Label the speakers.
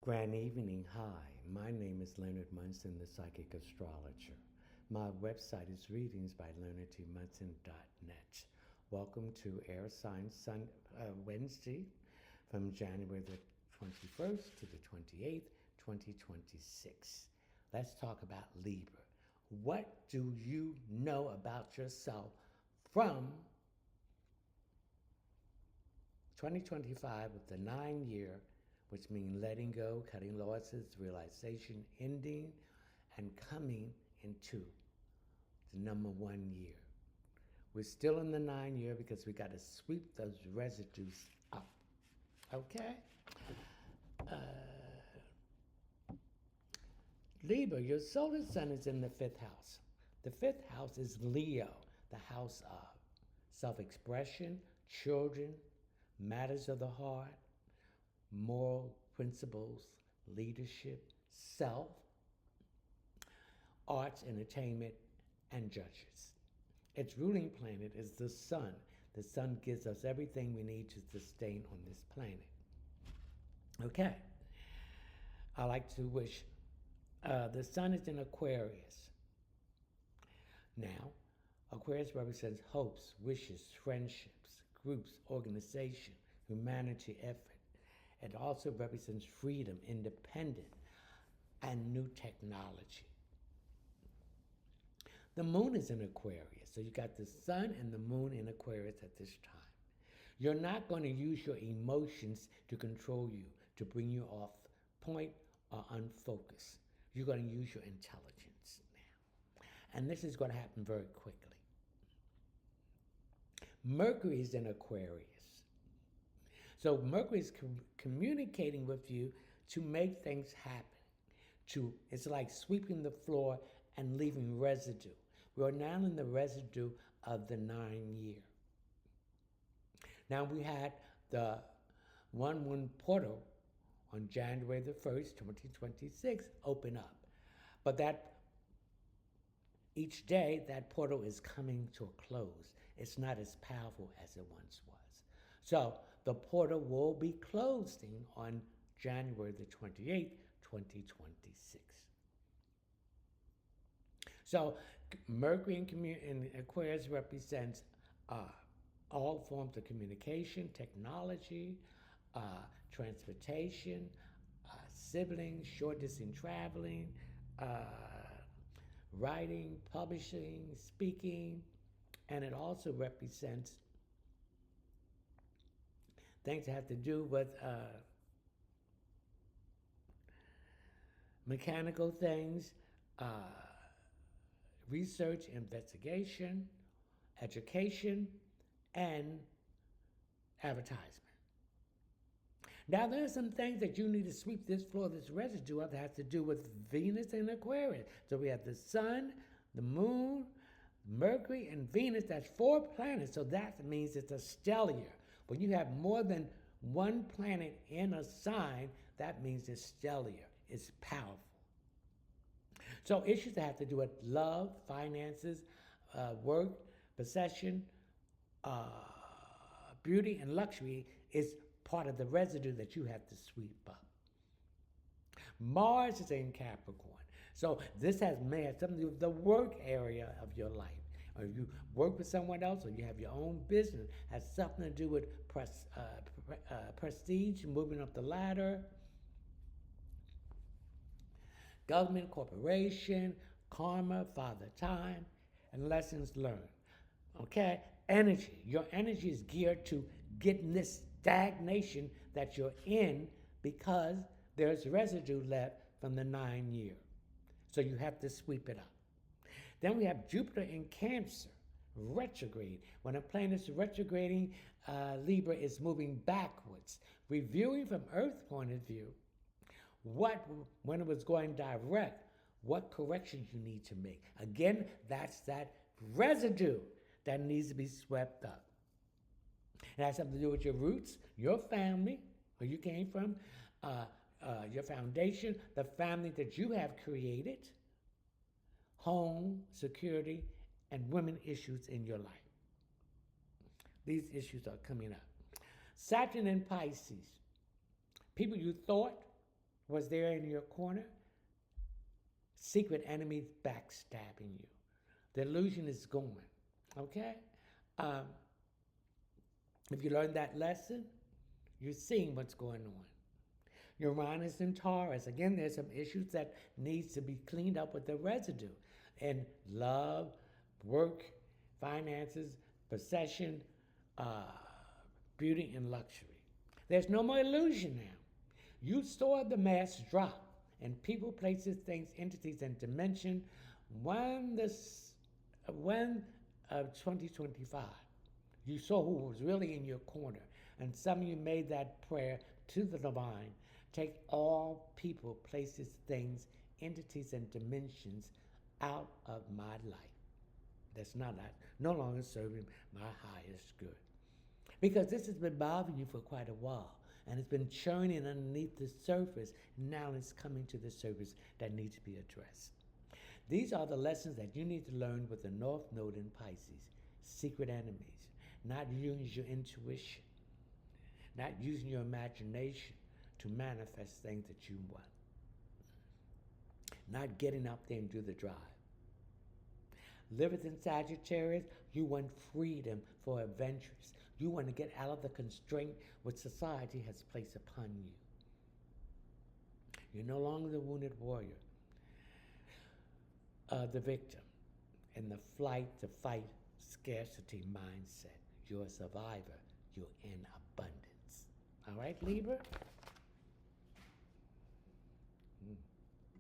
Speaker 1: Grand evening. Hi, my name is Leonard Munson, the psychic astrologer. My website is readingsbyleonardtmunson.net. Welcome to Air Sign Wednesday from January the 21st to the 28th, 2026. Let's talk about Libra. What do you know about yourself from 2025 with the 9 year, which means letting go, cutting losses, realization, ending, and coming into the number 1 year? We're still in the 9 year because we got to sweep those residues up. Okay? Uh, Libra, your solar sun is in the fifth house. The fifth house is Leo, the house of self expression, children, matters of the heart, moral principles, leadership, self, arts, entertainment, and judges. Its ruling planet is the sun. The sun gives us everything we need to sustain on this planet. Okay. I like to wish the sun is in Aquarius. Now, Aquarius represents hopes, wishes, friendships, groups, organization, humanity, effort. It also represents freedom, independence, and new technology. The moon is in Aquarius, so you got the sun and the moon in Aquarius at this time. You're not going to use your emotions to control you, to bring you off point or unfocused. You're going to use your intelligence now. And this is going to happen very quickly. Mercury is in Aquarius. So Mercury is communicating with you to make things happen. It's like sweeping the floor and leaving residue. We are now in the residue of the 9 year. Now we had the 1/1 portal on January the 1st, 2026 open up. But that each day that portal is coming to a close. It's not as powerful as it once was. So the portal will be closing on January the 28th, 2026. So Mercury in Aquarius represents all forms of communication, technology, transportation, siblings, short distance traveling, writing, publishing, speaking, and it also represents things that have to do with mechanical things, research, investigation, education, and advertisement. Now, there are some things that you need to sweep this floor, this residue of, that has to do with Venus and Aquarius. So we have the sun, the moon, Mercury, and Venus. That's 4 planets, so that means it's a stellium. When you have more than one planet in a sign, that means it's stellium. It's powerful. So issues that have to do with love, finances, work, possession, beauty, and luxury is part of the residue that you have to sweep up. Mars is in Capricorn. So this may have something to do with the work area of your life. Or you work with someone else, or you have your own business, has something to do with prestige, moving up the ladder, government, corporation, karma, father time, and lessons learned. Okay? Energy. Your energy is geared to getting this stagnation that you're in because there's residue left from the 9 year. So you have to sweep it up. Then we have Jupiter in Cancer, retrograde. When a planet is retrograding, Libra is moving backwards. Reviewing from Earth's point of view, when it was going direct, what corrections you need to make. Again, that's that residue that needs to be swept up. It has something to do with your roots, your family, where you came from, your foundation, the family that you have created, home, security, and women issues in your life. These issues are coming up. Saturn in Pisces. People you thought was there in your corner. Secret enemies backstabbing you. The illusion is gone. Okay? Um, if you learn that lesson, you're seeing what's going on. Uranus and Taurus. Again, there's some issues that needs to be cleaned up with the residue in love, work, finances, possession, beauty, and luxury. There's no more illusion now. You saw the mask drop, and people, places, things, entities, and dimension. When 2025, you saw who was really in your corner, and some of you made that prayer to the divine. Take all people, places, things, entities, and dimensions out of my life. That's no longer serving my highest good. Because this has been bothering you for quite a while, and it's been churning underneath the surface. Now it's coming to the surface that needs to be addressed. These are the lessons that you need to learn with the North Node in Pisces. Secret enemies. Not using your intuition. Not using your imagination to manifest things that you want. Not getting up there and do the drive. Living in Sagittarius, you want freedom for adventures. You want to get out of the constraint which society has placed upon you. You're no longer the wounded warrior, the victim, in the flight to fight scarcity mindset. You're a survivor. You're in abundance. All right, Libra?